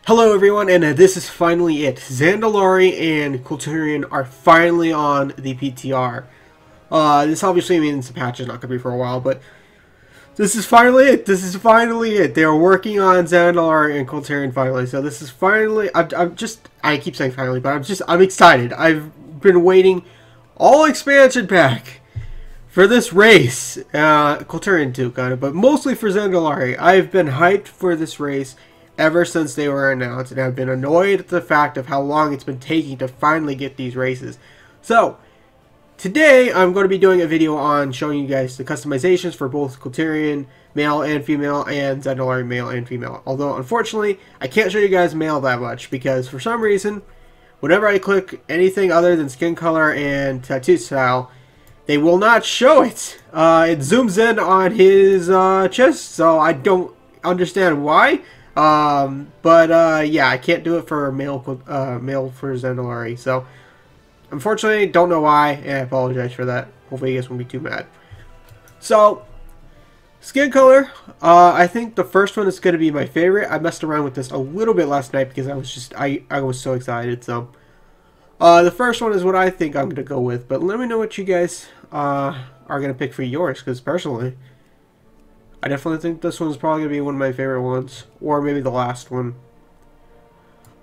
Hello everyone, and this is finally it. Zandalari and Kul Tiran are finally on the PTR. This obviously means the patch is not going to be for a while, but this is finally it. This is finally it. They are working on Zandalari and Kul Tiran finally, so this is finally... I keep saying finally, but I'm excited. I've been waiting all expansion pack for this race. Kul Tiran too, kind of, but mostly for Zandalari. I've been hyped for this race ever since they were announced, and I've been annoyed at the fact of how long it's been taking to finally get these races. So, today I'm going to be doing a video on showing you guys the customizations for both Kul Tiran male and female, and Zandalari male and female. Although, unfortunately, I can't show you guys male that much, because for some reason, whenever I click anything other than skin color and tattoo style, they will not show it. It zooms in on his chest, so I don't understand why. Yeah, I can't do it for male for Zandalari, so unfortunately, don't know why, and I apologize for that. Hopefully you guys won't be too mad. So, skin color, I think the first one is going to be my favorite. I messed around with this a little bit last night because I was so excited, so the first one is what I think I'm going to go with, but let me know what you guys are going to pick for yours, because personally, I definitely think this one's probably going to be one of my favorite ones. Or maybe the last one.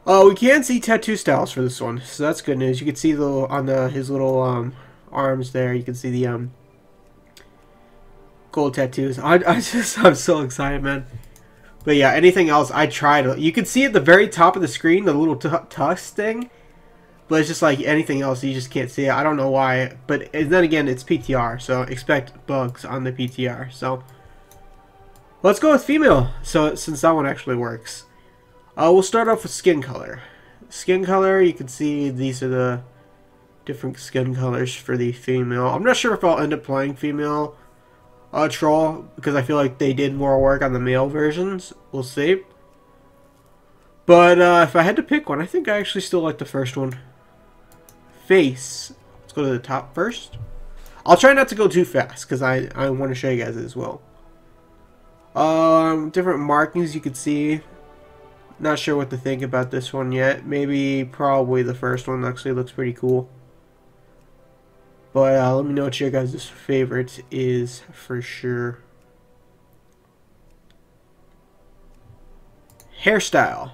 We can see tattoo styles for this one. So that's good news. You can see on his little arms there. You can see the gold tattoos. I'm so excited, man. But yeah, anything else, I tried. You can see at the very top of the screen, the little tusk thing. But it's just like anything else, you just can't see it. I don't know why. But then again, it's PTR. So expect bugs on the PTR. So... let's go with female, since that one actually works. We'll start off with skin color. Skin color, you can see these are the different skin colors for the female. I'm not sure if I'll end up playing female troll, because I feel like they did more work on the male versions. We'll see. But if I had to pick one, I think I actually still like the first one. Face. Let's go to the top first. I'll try not to go too fast, because I want to show you guys it as well. Different markings you could see. Not sure what to think about this one yet. Probably the first one actually looks pretty cool. But let me know what your guys' favorite is for sure. Hairstyle.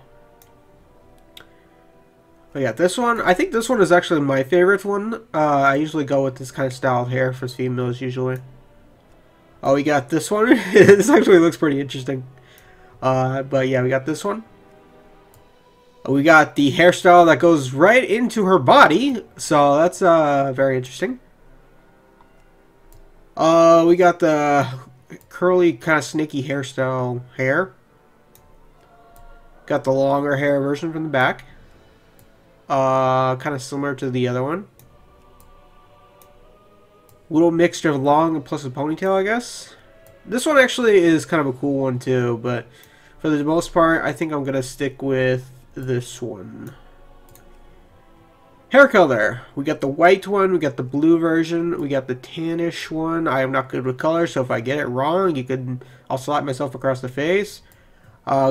But yeah, this one, I think this one is actually my favorite one. I usually go with this kind of style of hair for females usually. Oh, we got this one. This actually looks pretty interesting. But yeah, we got this one. We got the hairstyle that goes right into her body. So that's very interesting. We got the curly, kind of snaky hairstyle hair. Got the longer hair version from the back. Kind of similar to the other one. Little mixture of long plus a ponytail, I guess. This one actually is kind of a cool one too, but for the most part, I think I'm gonna stick with this one. Hair color. We got the white one, we got the blue version, we got the tannish one. I am not good with color, so if I get it wrong, I'll slap myself across the face.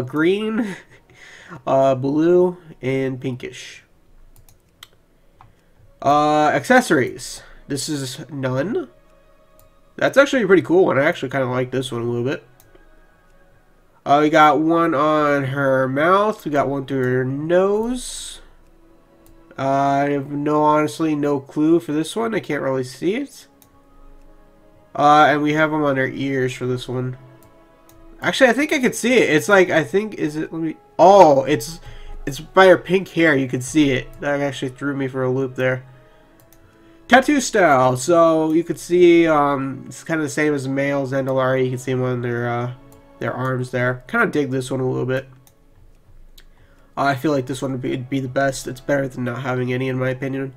Green, blue, and pinkish. Accessories. This is none. That's actually a pretty cool one. I actually kind of like this one a little bit. We got one on her mouth. We got one through her nose. I have honestly no clue for this one. I can't really see it. And we have them on her ears for this one. Actually, I think I could see it. It's like, I think, is it, let me, oh, it's by her pink hair. You can see it. That actually threw me for a loop there. Tattoo style, so you could see it's kind of the same as male Zandalari. You can see them on their arms there. Kind of dig this one a little bit. I feel like this one would be the best. It's better than not having any, in my opinion.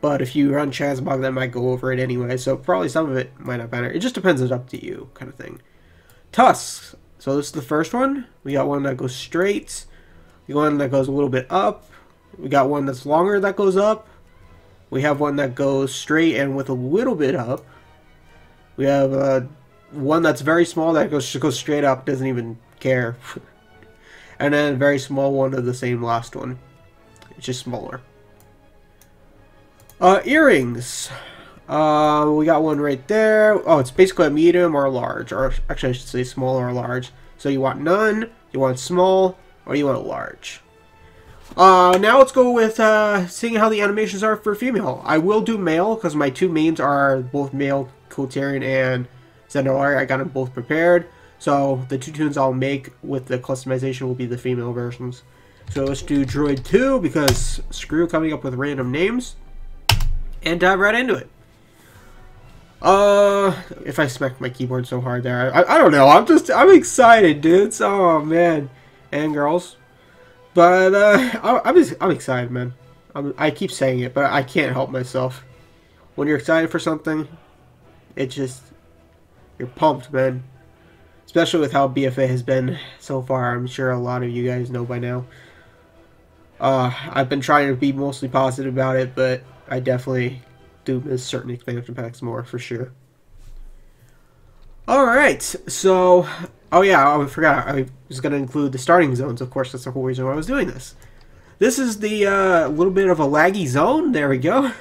But if you run transmog, that might go over it anyway. So probably some of it might not matter. It just depends. It's up to you, kind of thing. Tusks. So this is the first one. We got one that goes straight. We got one that goes a little bit up. We got one that's longer that goes up. We have one that goes straight and with a little bit up. We have one that's very small that goes straight up, doesn't even care. And then a very small one of the same last one. It's just smaller. Earrings. We got one right there. Oh, it's basically a medium or a large. Or actually, I should say small or large. So you want none, you want small, or you want a large. Now let's go with seeing how the animations are for female. I will do male because my two mains are both male, Kul Tiran and Zandalari. I got them both prepared. So the two tunes I'll make with the customization will be the female versions. So let's do Druid 2 because screw coming up with random names. And dive right into it. If I smacked my keyboard so hard there, I don't know. I'm excited, dudes. Oh man, and girls. But I'm excited, man. I keep saying it, but I can't help myself. When you're excited for something, you're pumped, man. Especially with how BFA has been so far. I'm sure a lot of you guys know by now. I've been trying to be mostly positive about it, but I definitely do miss certain expansion packs more, for sure. Alright, so... Oh yeah, I forgot. I was going to include the starting zones. Of course, that's the whole reason why I was doing this. This is the little bit of a laggy zone. There we go.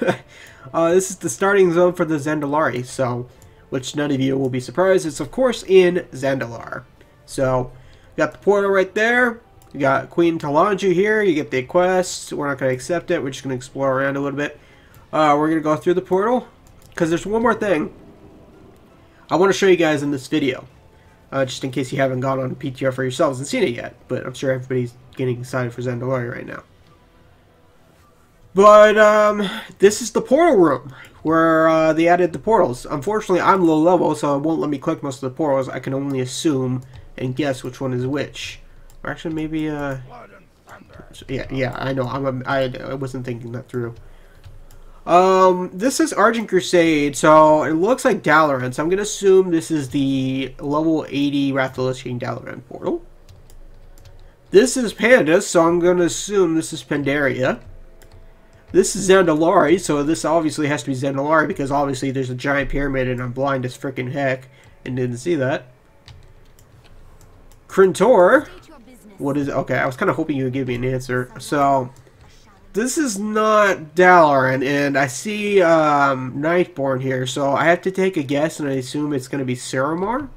This is the starting zone for the Zandalari, so... Which none of you will be surprised. It's, of course, in Zandalar. So, you got the portal right there. You got Queen Talanju here. You get the quest. We're not going to accept it. We're just going to explore around a little bit. We're going to go through the portal. Because there's one more thing I want to show you guys in this video. Just in case you haven't gone on PTR for yourselves and seen it yet. But I'm sure everybody's getting excited for Zandalari right now. But, this is the portal room. Where they added the portals. Unfortunately, I'm low level, so it won't let me click most of the portals. I can only assume and guess which one is which. Or actually, maybe, yeah, I know. I wasn't thinking that through. This is Argent Crusade, so it looks like Dalaran. So I'm gonna assume this is the level 80 Wrath of the Lich King Dalaran portal. This is Pandas, so I'm gonna assume this is Pandaria. This is Zandalari, so this obviously has to be Zandalari because obviously there's a giant pyramid and I'm blind as freaking heck and didn't see that. Krintor. What is it? Okay, I was kind of hoping you would give me an answer. So, this is not Dalaran, and I see Nightborn here, so I have to take a guess and I assume it's going to be Saramar.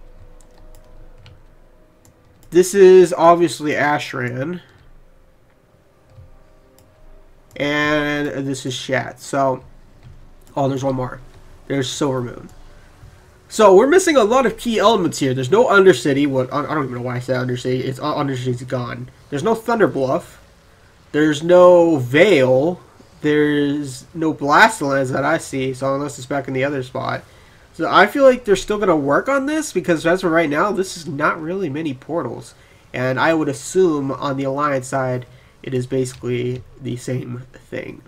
This is obviously Ashran. And this is Shat. So, oh, there's one more. There's Silvermoon. So, we're missing a lot of key elements here. There's no Undercity. I don't even know why I said Undercity. Undercity's gone. There's no Thunderbluff. There's no Veil. There's no Blastlands that I see. So, unless it's back in the other spot. So, I feel like they're still going to work on this. Because as of right now, this is not really many portals. And I would assume on the Alliance side, it is basically the same thing.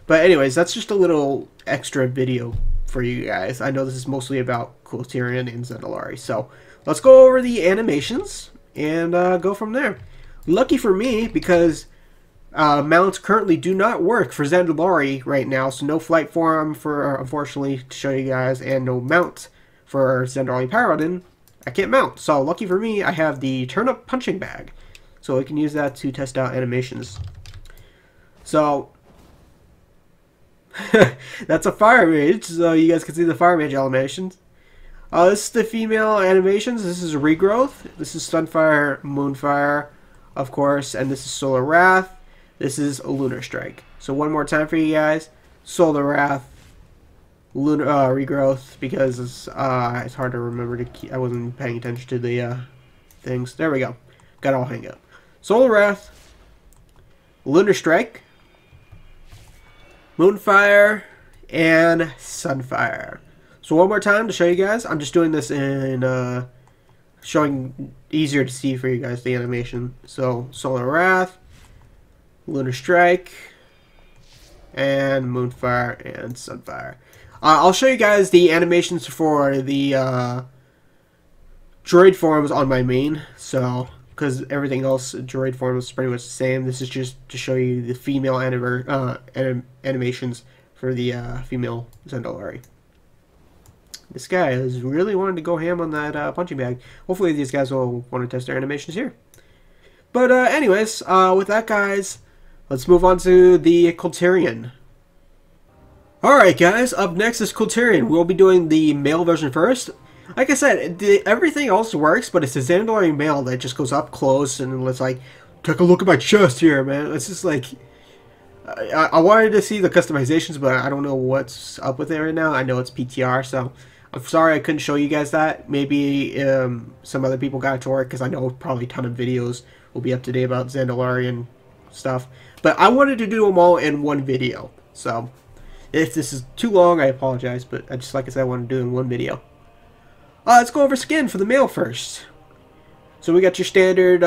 But anyways, that's just a little extra video for you guys. I know this is mostly about Kul Tiran and Zandalari. So let's go over the animations and go from there. Lucky for me, because mounts currently do not work for Zandalari right now. So no flight form for, unfortunately, to show you guys, and no mount for Zandalari Paladin. I can't mount. So lucky for me, I have the turnip punching bag. So we can use that to test out animations. So, that's a fire mage, so you guys can see the fire mage animations. This is the female animations. This is Regrowth. This is Sunfire, Moonfire, of course, and this is Solar Wrath. This is Lunar Strike. So one more time for you guys. Solar Wrath, Lunar Regrowth, because it's hard to remember to keep. I wasn't paying attention to the things. There we go. Got it all hang up. Solar Wrath, Lunar Strike, Moonfire, and Sunfire. So one more time to show you guys. I'm just doing this in showing easier to see for you guys the animation. So Solar Wrath, Lunar Strike, and Moonfire and Sunfire. I'll show you guys the animations for the droid forms on my main. So, because everything else, droid form is pretty much the same. This is just to show you the female animations for the female Zandalari. This guy is really wanting to go ham on that punching bag. Hopefully these guys will want to test their animations here. But anyways, with that, guys, let's move on to the Kul Tiran. Alright guys, up next is Kul Tiran. We'll be doing the male version first. Like I said, everything else works, but it's the Zandalari male that just goes up close and it's like, take a look at my chest here, man. It's just like, I wanted to see the customizations, but I don't know what's up with it right now. I know it's PTR, so I'm sorry I couldn't show you guys that. Maybe some other people got it to work, because I know probably a ton of videos will be up to date about Zandalari and stuff. But I wanted to do them all in one video, so if this is too long, I apologize, but like I said, I want to do it in one video. Let's go over skin for the male first. So we got your standard,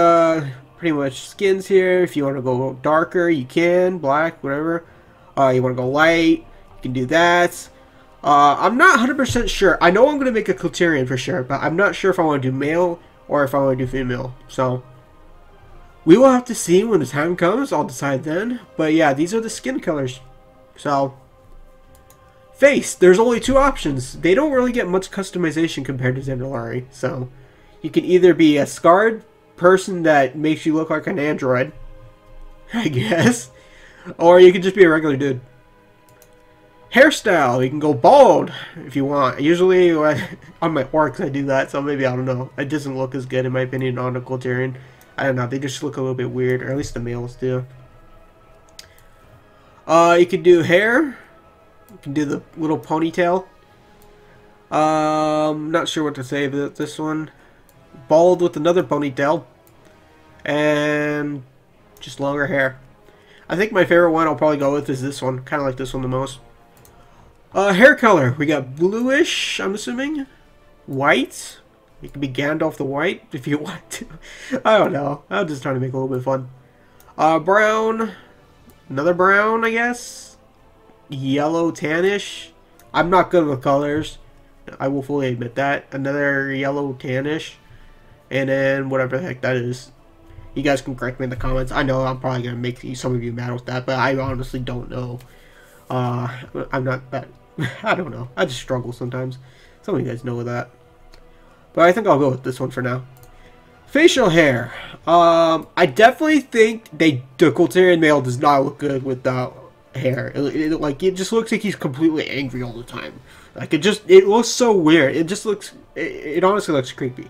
pretty much skins here. If you want to go darker, you can. Black, whatever. You want to go light, you can do that. I'm not 100% sure. I know I'm going to make a Kul Tiran for sure, but I'm not sure if I want to do male or if I want to do female. So we will have to see when the time comes. I'll decide then. But yeah, these are the skin colors. So face, there's only two options. They don't really get much customization compared to Zandalari. So you can either be a scarred person that makes you look like an android, I guess, or you can just be a regular dude. Hairstyle, you can go bald if you want. Usually on my orcs I do that, so maybe, I don't know, it doesn't look as good in my opinion on a Kul Tiran. I don't know, they just look a little bit weird, or at least the males do. You can do hair. You can do the little ponytail. Not sure what to say about this one. Bald with another ponytail. And just longer hair. I think my favorite one I'll probably go with is this one. Kind of like this one the most. Hair color. We got bluish, I'm assuming. White. You can be Gandalf the White if you want to. I don't know. I'm just trying to make it a little bit fun. Brown. Another brown, I guess. Yellow tannish. I'm not good with colors. I will fully admit that. Another yellow tannish. And then whatever the heck that is. You guys can correct me in the comments. I know I'm probably going to make some of you mad with that, but I honestly don't know. I'm not that... I don't know. I just struggle sometimes. Some of you guys know that. But I think I'll go with this one for now. Facial hair. I definitely think the Kul Tiran male does not look good without hair. It just looks like he's completely angry all the time. Like it looks so weird. It just looks, it honestly looks creepy.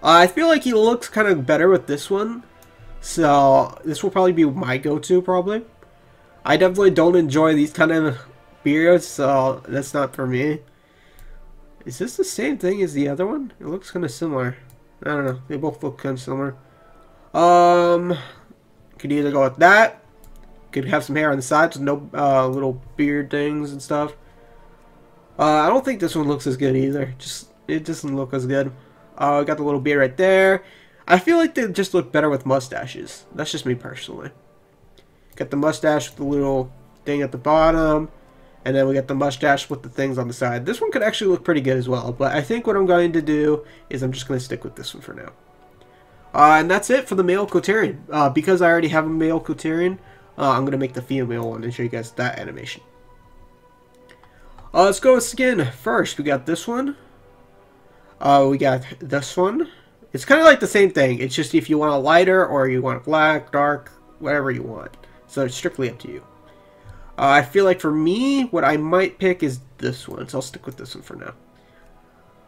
I feel like he looks kind of better with this one, so this will probably be my go-to probably. I definitely don't enjoy these kind of beards, so that's not for me. Is this the same thing as the other one? It looks kind of similar. I don't know. They both look kind of similar. Could either go with that. Could have some hair on the sides with no little beard things and stuff. I don't think this one looks as good either. It doesn't look as good. Got the little beard right there. I feel like they just look better with mustaches. That's just me personally. Got the mustache with the little thing at the bottom. And then we got the mustache with the things on the side. This one could actually look pretty good as well. But I think what I'm going to do is I'm just going to stick with this one for now. And that's it for the male Kul Tiran. Because I already have a male Kul Tiran, I'm going to make the female one and show you guys that animation. Let's go with skin first. We got this one. We got this one. It's kind of like the same thing. It's just if you want a lighter or you want black, dark, whatever you want. So it's strictly up to you. I feel like for me, what I might pick is this one. So I'll stick with this one for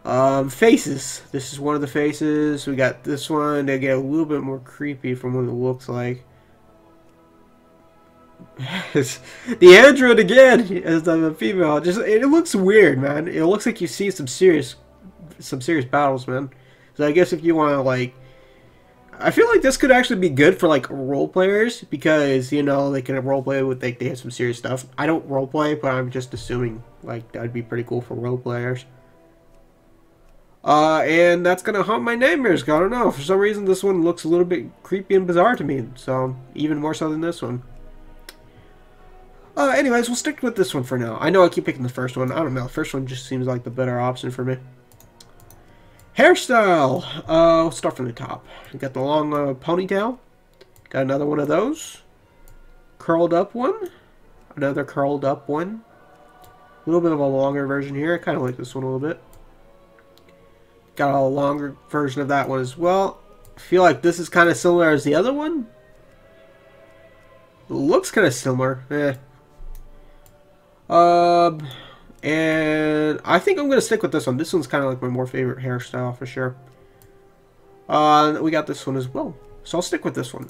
now. Faces. This is one of the faces. We got this one. They get a little bit more creepy from what it looks like. The android again as a female. It looks weird, man. It looks like you see some serious battles, man. So I guess if you want to, like, I feel like this could actually be good for like role players because, you know, they can roleplay with, like, they have some serious stuff. I don't roleplay, but I'm just assuming like that'd be pretty cool for role players. And that's gonna haunt my nightmares. I don't know, for some reason this one looks a little bit creepy and bizarre to me, so even more so than this one. Anyways, we'll stick with this one for now. I know I keep picking the first one. I don't know. The first one just seems like the better option for me. Hairstyle. We'll start from the top. We got the long ponytail. Got another one of those. Curled up one. Another curled up one. A little bit of a longer version here. I kind of like this one a little bit. Got a longer version of that one as well. I feel like this is kind of similar as the other one. It looks kind of similar. And I think I'm going to stick with this one. This one's kind of like my more favorite hairstyle for sure. We got this one as well. So I'll stick with this one.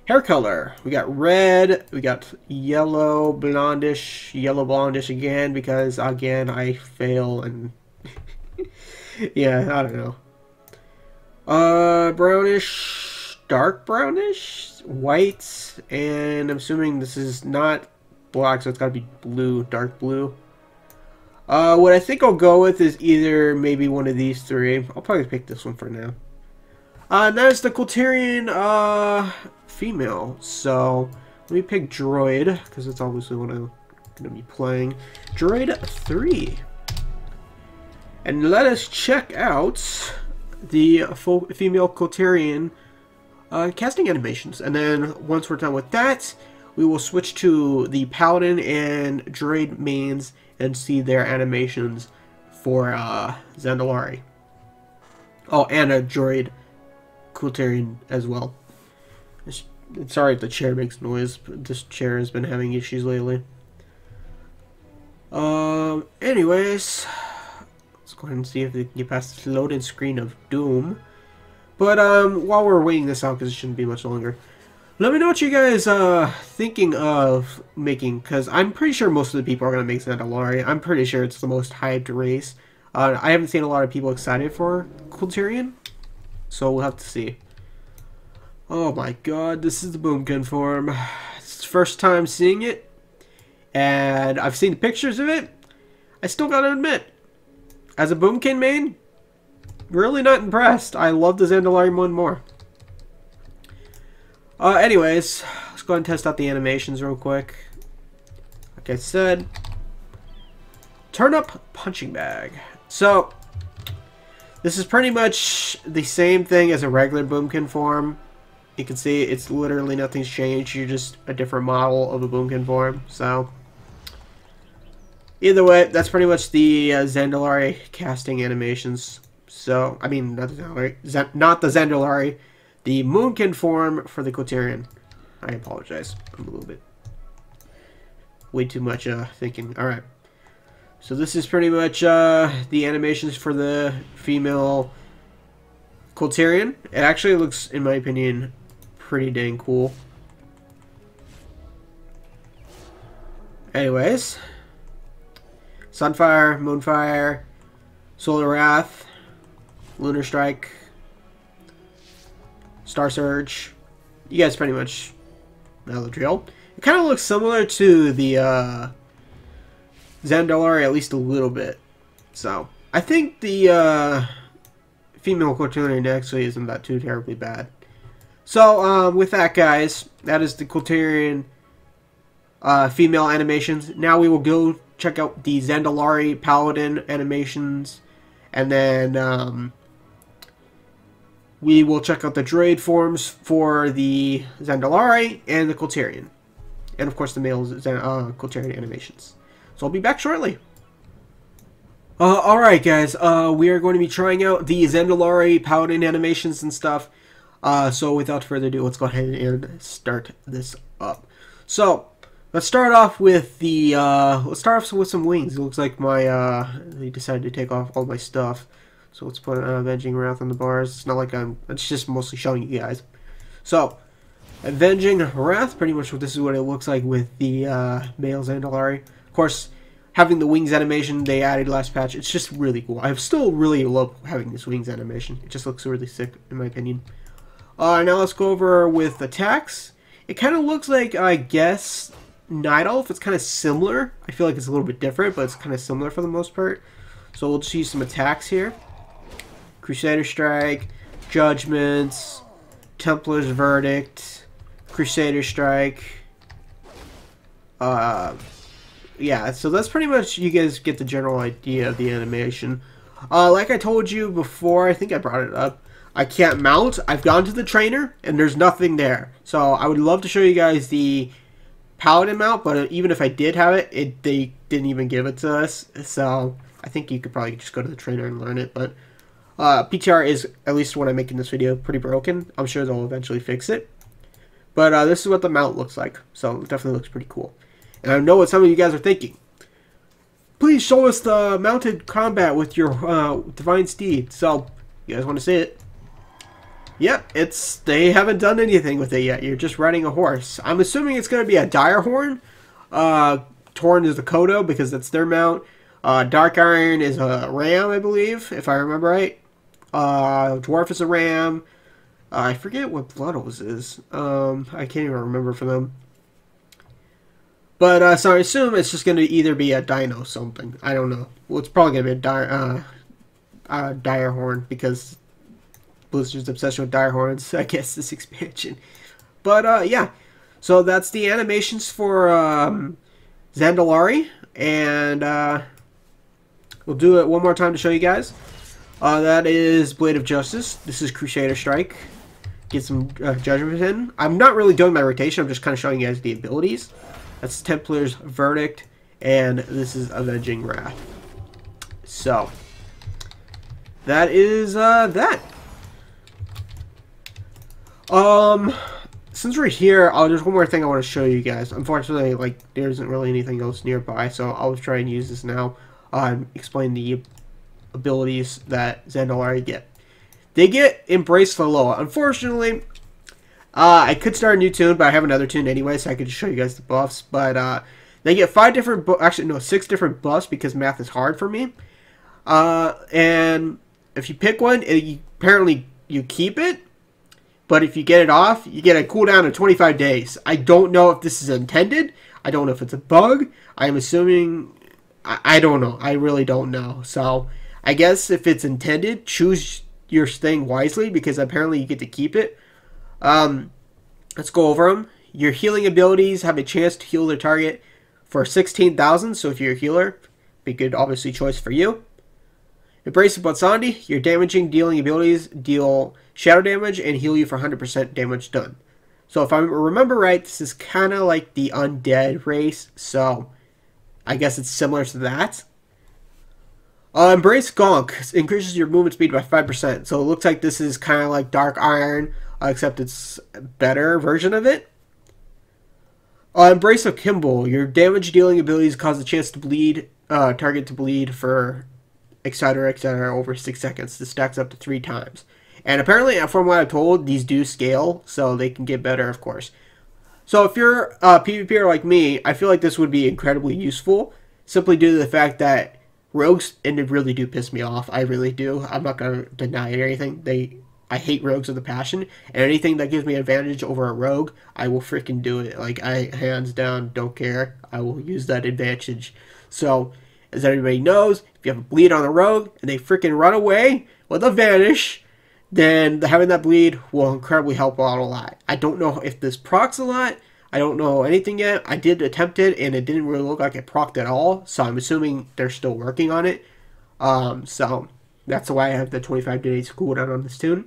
Hair color. We got red. We got yellow, blondish. Yellow, blondish again because, again, I fail and... yeah, I don't know. Brownish. Dark brownish. White. And I'm assuming this is not black, so it's got to be blue. Dark blue. What I think I'll go with is either maybe one of these three. I'll probably pick this one for now. And that is the Kul Tiran, female. So, let me pick Druid, because it's obviously what I'm going to be playing. Druid 3. And let us check out the female Kul Tiran casting animations. And then, once we're done with that, we will switch to the paladin and druid mains and see their animations for Zandalari. Oh, and a druid Kul Tiran as well. Sorry if the chair makes noise, but this chair has been having issues lately. Anyways, let's go ahead and see if we can get past the loading screen of Doom. But while we're waiting this out, because it shouldn't be much longer, let me know what you guys thinking of making, because I'm pretty sure most of the people are going to make Zandalari. I'm pretty sure it's the most hyped race. I haven't seen a lot of people excited for Kul Tiran, so we'll have to see. Oh my god, this is the Boomkin form. It's the first time seeing it, and I've seen pictures of it. I still gotta admit, as a Boomkin main, really not impressed. I love the Zandalari one more. Anyways, let's go ahead and test out the animations real quick. Like I said, turn up punching bag. So, this is pretty much the same thing as a regular Boomkin form. You can see it's literally nothing's changed. You're just a different model of a Boomkin form. So, either way, that's pretty much the Zandalari casting animations. So, I mean, not the Zandalari. The Moonkin form for the Kul Tiran. I apologize. I'm a little bit... way too much thinking. Alright. So this is pretty much the animations for the female Kul Tiran. It actually looks, in my opinion, pretty dang cool. Anyways. Sunfire, Moonfire, Solar Wrath, Lunar Strike, Star Surge. You guys pretty much know the drill. It kind of looks similar to the Zandalari, at least a little bit. So, I think the female Kul Tiran actually isn't that too terribly bad. So, with that, guys, that is the Kul Tiran female animations. Now we will go check out the Zandalari paladin animations, and then we will check out the druid forms for the Zandalari and the Kul Tiran. And of course the male Kul Tiran animations. So I'll be back shortly. Alright guys, we are going to be trying out the Zandalari paladin animations and stuff. So without further ado, let's go ahead and start this up. So, let's start off with the, with some wings. It looks like they decided to take off all my stuff. So let's put Avenging Wrath on the bars. It's not like it's just mostly showing you guys. So, Avenging Wrath, pretty much this is what it looks like with the male Zandalari. Of course, having the wings animation they added last patch, it's just really cool. I still really love having this wings animation. It just looks really sick, in my opinion. Now let's go over with attacks. It kind of looks like, I guess, Night Elf. It's kind of similar. I feel like it's a little bit different, but it's kind of similar for the most part. So we'll just use some attacks here. Crusader Strike, Judgments, Templar's Verdict, Crusader Strike. Yeah, so that's pretty much, you guys get the general idea of the animation. Like I told you before, I think I brought it up, I can't mount. I've gone to the trainer, and there's nothing there. So I would love to show you guys the Paladin mount, but even if I did have it, they didn't even give it to us. So I think you could probably just go to the trainer and learn it. But PTR is, at least when I'm making this video, pretty broken. I'm sure they'll eventually fix it. But this is what the mount looks like. So it definitely looks pretty cool. And I know what some of you guys are thinking. Please show us the mounted combat with your divine steed. So, you guys want to see it? Yep, they haven't done anything with it yet. You're just riding a horse. I'm assuming it's going to be a dire horn. Torn is the Kodo because that's their mount. Dark Iron is a ram, I believe, if I remember right. Dwarf is a ram. I forget what Blood Oaths is. I can't even remember for them. But, so I assume it's just going to either be a dino something. I don't know. Well, it's probably going to be a dire horn because Blizzard's obsession with dire horns, I guess, this expansion. But, yeah. So that's the animations for Zandalari. And we'll do it one more time to show you guys. That is Blade of Justice. This is Crusader Strike. Get some judgment in. I'm not really doing my rotation. I'm just kind of showing you guys the abilities. That's Templar's Verdict. And this is Avenging Wrath. So, that is that. Since we're here, there's one more thing I want to show you guys. Unfortunately, like, there isn't really anything else nearby, so I'll try and use this now. Explain the abilities that Zandalari get. They get Embrace the Loa. Unfortunately, I could start a new tune, but I have another tune anyway, so I could just show you guys the buffs. But they get 6 different buffs because math is hard for me. And if you pick one, apparently you keep it. But if you get it off, you get a cooldown of 25 days. I don't know if this is intended. I don't know if it's a bug. I'm assuming... I don't know. I really don't know. So, I guess if it's intended, choose your thing wisely, because apparently you get to keep it. Let's go over them. Your healing abilities have a chance to heal their target for 16,000. So, if you're a healer, be a good, obviously, choice for you. Embrace of Botsandi, your damaging dealing abilities deal shadow damage and heal you for 100% damage done. So if I remember right, this is kind of like the undead race, so I guess it's similar to that. Embrace Gonk increases your movement speed by 5%, so it looks like this is kind of like Dark Iron, except it's a better version of it. Embrace of Kimball, your damage dealing abilities cause a chance to bleed, target to bleed for etc. over 6 seconds. This stacks up to 3 times. And apparently, from what I'm told, these do scale, so they can get better, of course. So if you're a PvPer like me, I feel like this would be incredibly useful, simply due to the fact that rogues, and they really do piss me off, I really do. I'm not going to deny it or anything. I hate rogues with a passion, and anything that gives me advantage over a rogue, I will freaking do it. Like, I, hands down, don't care. I will use that advantage. So, as everybody knows, if you have a bleed on a rogue, and they freaking run away with a vanish, then having that bleed will incredibly help out a lot. I don't know if this procs a lot. I don't know anything yet. I did attempt it, and it didn't really look like it procced at all, so I'm assuming they're still working on it. So, that's why I have the 25 days cooldown on this tune.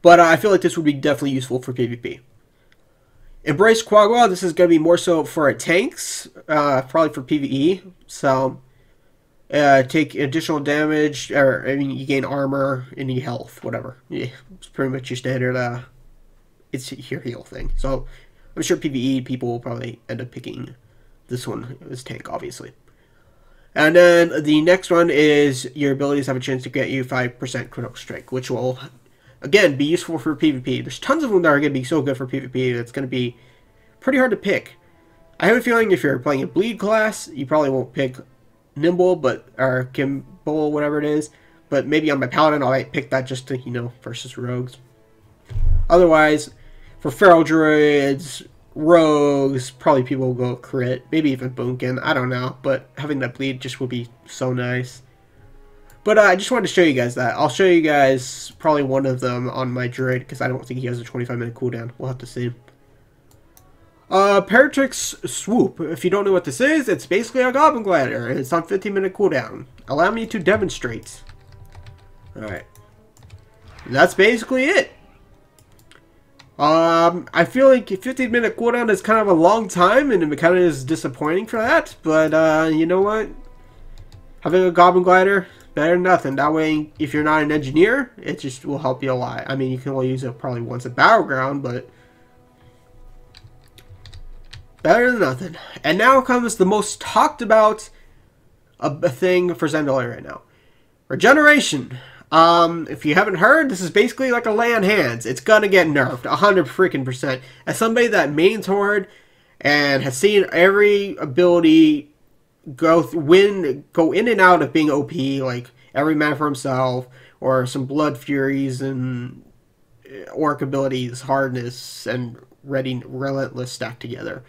But I feel like this would be definitely useful for PvP. Embrace Quagga, this is going to be more so for tanks, probably for PvE. So, take additional damage, or I mean, you gain armor, any health, whatever. Yeah, it's pretty much your standard, it's your heal thing. So, I'm sure PvE people will probably end up picking this one as tank, obviously. And then the next one is your abilities have a chance to get you 5% critical strike, which will, again, be useful for PvP. There's tons of them that are going to be so good for PvP, it's going to be pretty hard to pick. I have a feeling if you're playing a bleed class, you probably won't pick Nimble, or Kimball, whatever it is. But maybe on my Paladin, I might pick that just to, versus rogues. Otherwise, for Feral Druids, rogues, probably people will go crit. Maybe even Boomkin, I don't know. But having that bleed just would be so nice. But I just wanted to show you guys that. I'll show you guys probably one of them on my Druid, because I don't think he has a 25-minute cooldown. We'll have to see. Paratrix Swoop. If you don't know what this is, it's basically a Goblin Glider, and it's on 15-minute cooldown. Allow me to demonstrate. Alright. That's basically it. I feel like 15-minute cooldown is kind of a long time, and it kind of is disappointing for that, but, you know what? Having a Goblin Glider, better than nothing. That way, if you're not an engineer, it just will help you a lot. I mean, you can only use it probably once a battleground, but better than nothing. And now comes the most talked about a thing for Zandalari right now. Regeneration. If you haven't heard, this is basically like a lay on hands. It's gonna get nerfed, 100%. As somebody that mains Horde and has seen every ability go in and out of being OP, like every man for himself, or some Blood Furies and Orc abilities, Hardness, and Relentless stacked together.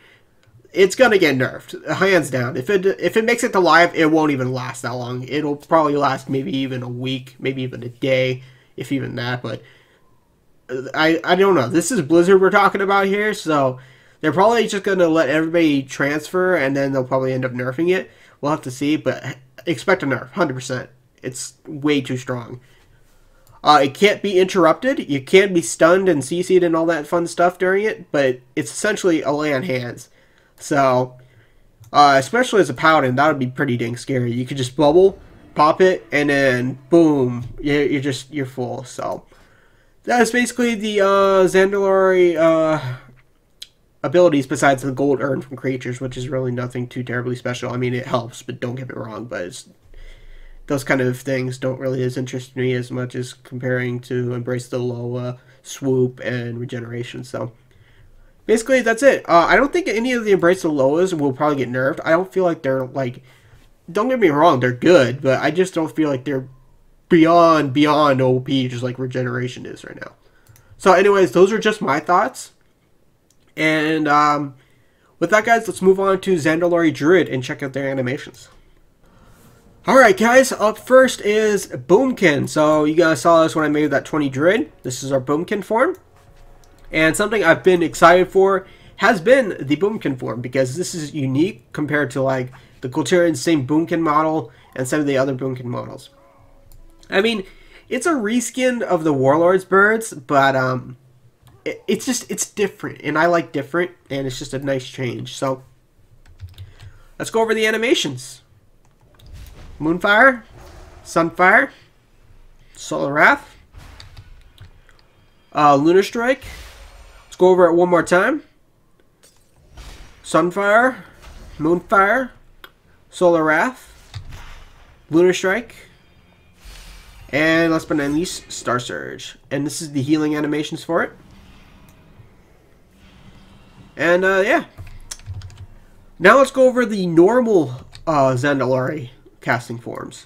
It's gonna get nerfed, hands down. If it makes it to live, it won't even last that long. It'll probably last maybe even a week, maybe even a day, if even that. But I don't know. This is Blizzard we're talking about here, so they're probably just gonna let everybody transfer, and then they'll probably end up nerfing it. We'll have to see, but expect a nerf, 100%. It's way too strong. It can't be interrupted. You can be stunned and CC'd and all that fun stuff during it, but it's essentially a lay on hands. So, especially as a paladin, that would be pretty dang scary. You could just bubble, pop it, and then boom, you're full. So, that is basically the Zandalari abilities besides the gold earned from creatures, which is really nothing too terribly special. I mean, it helps, but don't get me wrong. But those kind of things don't really interest me as much as comparing to Embrace the Loa, Swoop, and Regeneration. So. Basically, that's it. I don't think any of the Embrace the Loas will probably get nerfed. I don't feel like they're, like... Don't get me wrong, they're good, but I just don't feel like they're beyond OP, just like Regeneration is right now. So, anyways, those are just my thoughts. And, with that, guys, let's move on to Zandalari Druid and check out their animations. Alright, guys, up first is Boomkin. So, you guys saw this when I made that 20 Druid. This is our Boomkin form. And something I've been excited for has been the Boomkin form, because this is unique compared to like the Kul Tiran same Boomkin model and some of the other Boomkin models. I mean, it's a reskin of the Warlord's birds, but it's different, and I like different, and it's just a nice change. So let's go over the animations. Moonfire, Sunfire, Solar Wrath, Lunar Strike. Let's go over it one more time. Sunfire, Moonfire, Solar Wrath, Lunar Strike, and last but not least, Star Surge. And this is the healing animations for it. And yeah. Now let's go over the normal Zandalari casting forms.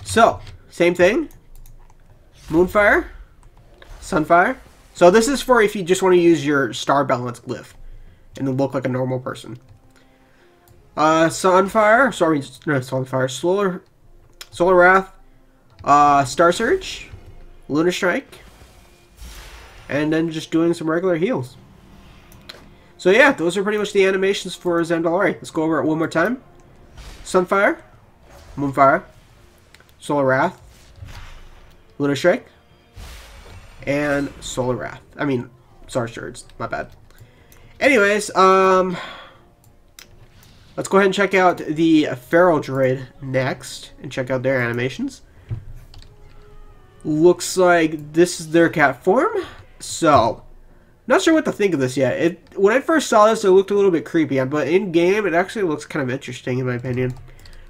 So, same thing. Moonfire, Sunfire. So this is for if you just want to use your star balance glyph and look like a normal person. Sunfire, sorry, no, Sunfire, Solar Wrath, Star Surge, Lunar Strike, and then just doing some regular heals. So yeah, those are pretty much the animations for Zandalari. Let's go over it one more time. Sunfire, Moonfire, Solar Wrath, Lunar Strike, and Solar Wrath. I mean, Star Surge. My bad. Anyways, let's go ahead and check out the Feral Druid next, and check out their animations. Looks like this is their cat form. So, not sure what to think of this yet. When I first saw this, it looked a little bit creepy, but in game, it actually looks kind of interesting in my opinion.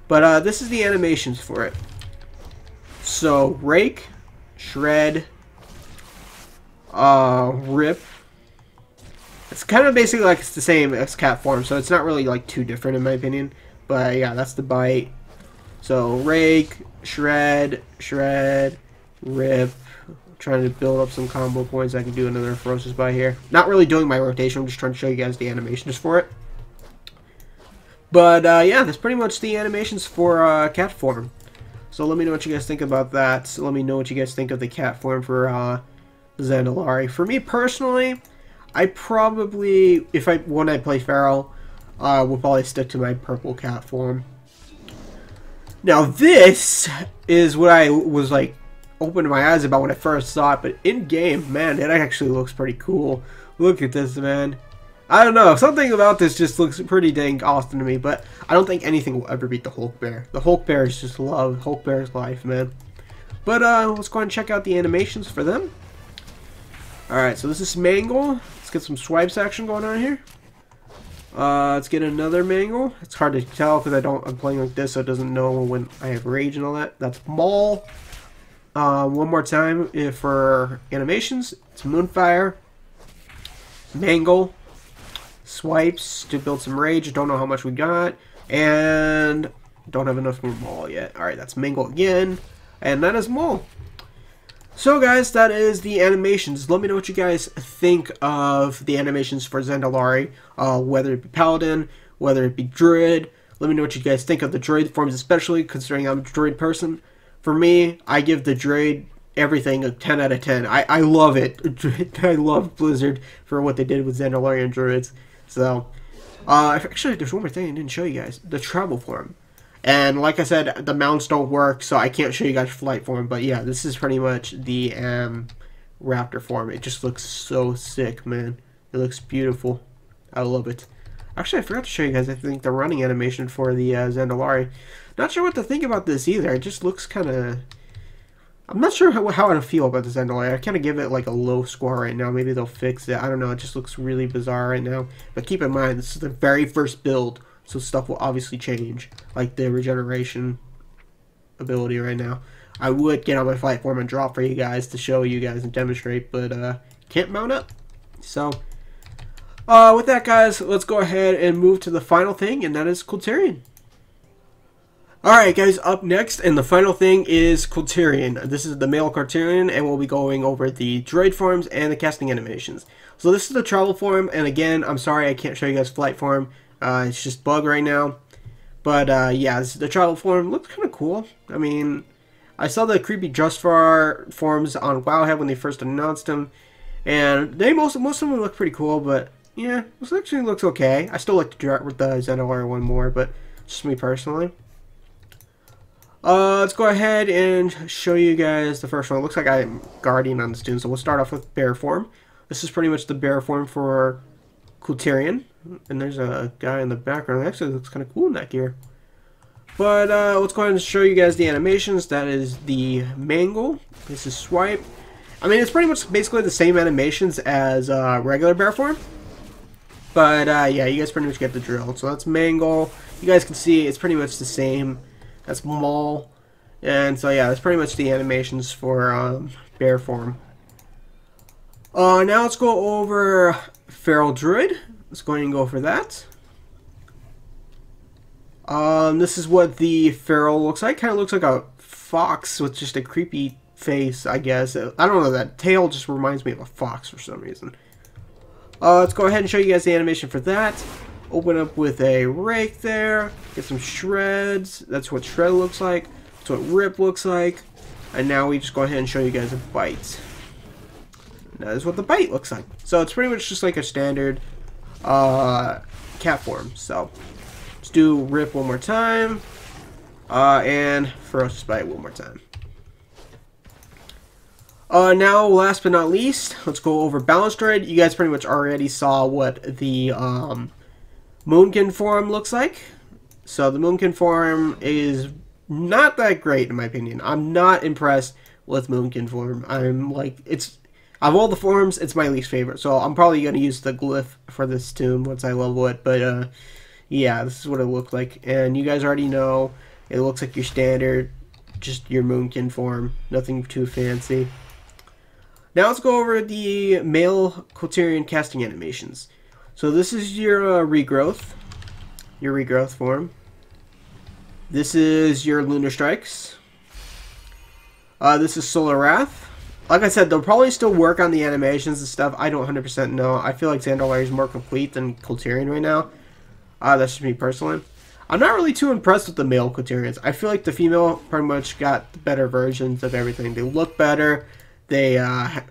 But this is the animations for it. So, Rake, Shred, Rip. It's kind of basically like it's the same as cat form, so it's not really like too different in my opinion. But yeah, that's the bite. So Rake, Shred, Rip. Trying to build up some combo points. I can do another Ferocious Bite here. Not really doing my rotation, I'm just trying to show you guys the animations for it. But yeah, that's pretty much the animations for cat form. So let me know what you guys think about that. So let me know what you guys think of the cat form for Zandalari. For me personally, I probably, when I play Feral, will probably stick to my purple cat form. Now this is what I was like opened my eyes about when I first saw it, but in game, man, it actually looks pretty cool. Look at this, man. I don't know. Something about this just looks pretty dang awesome to me, but I don't think anything will ever beat the Hulk Bear. The Hulk Bear is just love. Hulk Bear's life, man. But let's go ahead and check out the animations for them. Alright, so this is Mangle. Let's get some swipes action going on here. Let's get another Mangle. It's hard to tell because I'm playing like this, so it doesn't know when I have rage and all that. That's Maul. One more time for animations. It's Moonfire. Mangle. Swipes to build some rage. Don't know how much we got. And don't have enough for Maul yet. Alright, that's Mangle again. And that is Maul. So guys, that is the animations. Let me know what you guys think of the animations for Zandalari, whether it be paladin, whether it be druid. Let me know what you guys think of the druid forms, especially considering I'm a druid person. For me, I give the druid everything a 10 out of 10. I love it. I love Blizzard for what they did with Zandalari and druids. So, actually, there's one more thing I didn't show you guys. The travel form. And like I said, the mounts don't work, so I can't show you guys flight form. But yeah, this is pretty much the raptor form. It just looks so sick, man. It looks beautiful. I love it. Actually, I forgot to show you guys, I think, the running animation for the Zandalari. Not sure what to think about this either. It just looks kind of... I'm not sure how I feel about the Zandalari. I kind of give it like a low score right now. Maybe they'll fix it. I don't know. It just looks really bizarre right now. But keep in mind, this is the very first build. So stuff will obviously change, like the regeneration ability right now. I would get on my flight form and drop for you guys to show you guys and demonstrate, but can't mount up. So with that, guys, let's go ahead and move to the final thing, and that is Kul Tiran. Alright guys, up next, and the final thing is Kul Tiran. This is the male Kul Tiran, and we'll be going over the droid forms and the casting animations. So this is the travel form, and again, I'm sorry I can't show you guys flight form. It's just bug right now. But yeah, this is the travel form. Looks kind of cool. I mean, I saw the creepy Justvar forms on Wowhead when they first announced them, and most of them look pretty cool. But yeah, this actually looks okay. I still like the Zandalari one more, but just me personally. Let's go ahead and show you guys the first one. It looks like I'm Guardian on this dude, so we'll start off with bear form. This is pretty much the bear form for Kul Tiran. And there's a guy in the background. It actually looks kind of cool in that gear. But let's go ahead and show you guys the animations. That is the Mangle. This is Swipe. I mean, it's pretty much basically the same animations as regular bear form. But yeah, you guys pretty much get the drill. So that's Mangle. You guys can see it's pretty much the same. That's Maul. And so yeah, that's pretty much the animations for bear form. Now let's go over Feral Druid. Let's go ahead and go for that. This is what the feral looks like. Kind of looks like a fox with just a creepy face, I guess. I don't know, that tail just reminds me of a fox for some reason. Let's go ahead and show you guys the animation for that. Open up with a rake there. Get some shreds. That's what shred looks like. That's what rip looks like. And now we just go ahead and show you guys a bite. That is what the bite looks like. So it's pretty much just like a standard cat form. So let's do rip one more time, and ferocious bite one more time. Now last but not least, let's go over balance droid. You guys pretty much already saw what the Moonkin form looks like. So the Moonkin form is not that great in my opinion. I'm not impressed with Moonkin form. I'm like, it's of all the forms, it's my least favorite. So I'm probably going to use the glyph for this tomb once I level it. But yeah, this is what it looked like. And you guys already know it looks like your standard, just your Moonkin form. Nothing too fancy. Now let's go over the male Kul Tiran casting animations. So this is your regrowth form. This is your Lunar Strikes. This is Solar Wrath. Like I said, they'll probably still work on the animations and stuff. I don't 100% know. I feel like Zandalari is more complete than Kul Tiran right now. That's just me personally. I'm not really too impressed with the male Kul Tirans. I feel like the female pretty much got the better versions of everything. They look better. They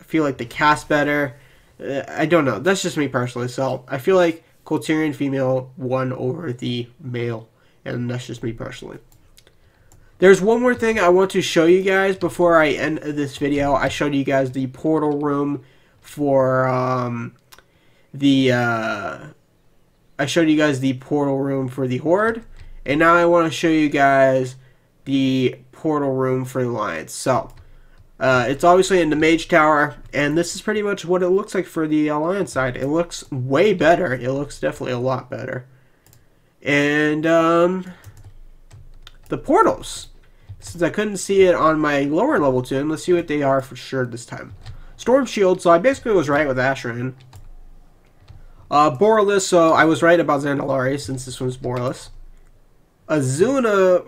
feel like they cast better. I don't know. That's just me personally. So I feel like Kul Tiran female won over the male. And that's just me personally. There's one more thing I want to show you guys before I end this video. I showed you guys the portal room for the I showed you guys the portal room for the Horde, and now I want to show you guys the portal room for the Alliance. So it's obviously in the Mage Tower, and this is pretty much what it looks like for the Alliance side. It looks way better. It looks definitely a lot better. And the portals, since I couldn't see it on my lower level tune, let's see what they are for sure this time. Storm Shield, so I basically was right with Asherin. Borreless, so I was right about Zandalari, since this one's Borreless. Azuna,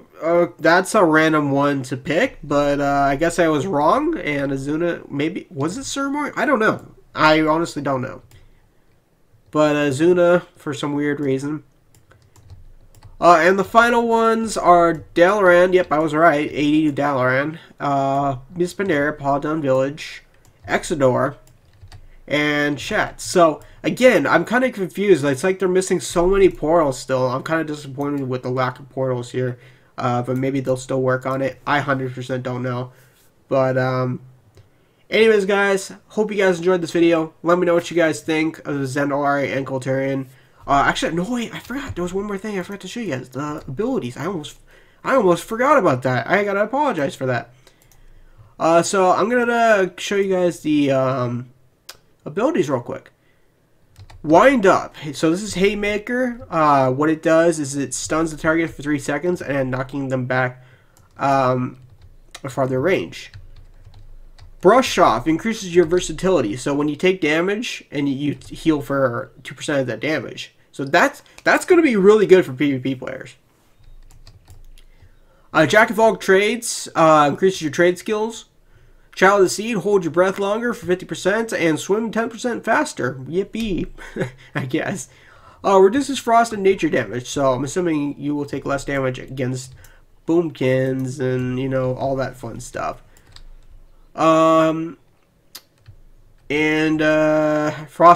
that's a random one to pick, but I guess I was wrong, and Azuna, maybe, was it Surmoy? I don't know. I honestly don't know. But Azuna, for some weird reason. And the final ones are Dalaran, yep, I was right, 80 to Dalaran, Miss Panera, Paladin Village, Exodore, and Shat. So, again, I'm kind of confused. It's like they're missing so many portals still. I'm kind of disappointed with the lack of portals here. But maybe they'll still work on it. I 100% don't know. But, anyways, guys, hope you guys enjoyed this video. Let me know what you guys think of Zandalari and Kul Tiran. Actually, no, wait, I forgot. There was one more thing I forgot to show you guys. The abilities. I almost forgot about that. I gotta apologize for that. So, I'm gonna show you guys the, abilities real quick. Wind Up. So this is Haymaker. What it does is it stuns the target for 3 seconds and knocking them back a farther range. Brush Off increases your versatility. So when you take damage and you heal for 2% of that damage. So that's going to be really good for PvP players. Jack of all trades increases your trade skills. Child of the Seed, hold your breath longer for 50% and swim 10% faster. Yippee, I guess. Reduces frost and nature damage, so I'm assuming you will take less damage against boomkins and, you know, all that fun stuff. Frost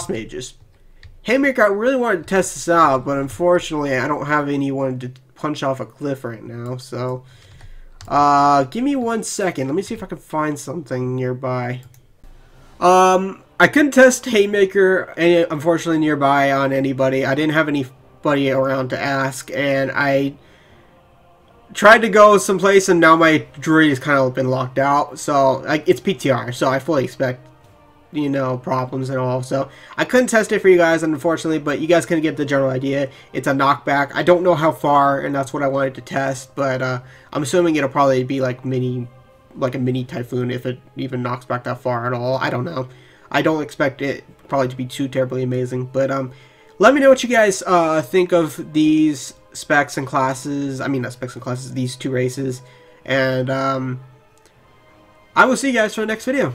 mages. Haymaker, I really wanted to test this out, but unfortunately I don't have anyone to punch off a cliff right now, so... give me 1 second. Let me see if I can find something nearby. I couldn't test Haymaker, unfortunately, nearby on anybody. I didn't have anybody around to ask, and I tried to go someplace, and now my druid has kind of been locked out. So, it's PTR, so I fully expect, you know, problems and all. So, I couldn't test it for you guys, unfortunately, but you guys can get the general idea. It's a knockback. I don't know how far, and that's what I wanted to test, but I'm assuming it'll probably be like a mini typhoon if it even knocks back that far at all. I don't know. I don't expect it probably to be too terribly amazing, but let me know what you guys think of these specs and classes. I mean, not specs and classes, these two races, and I will see you guys for the next video.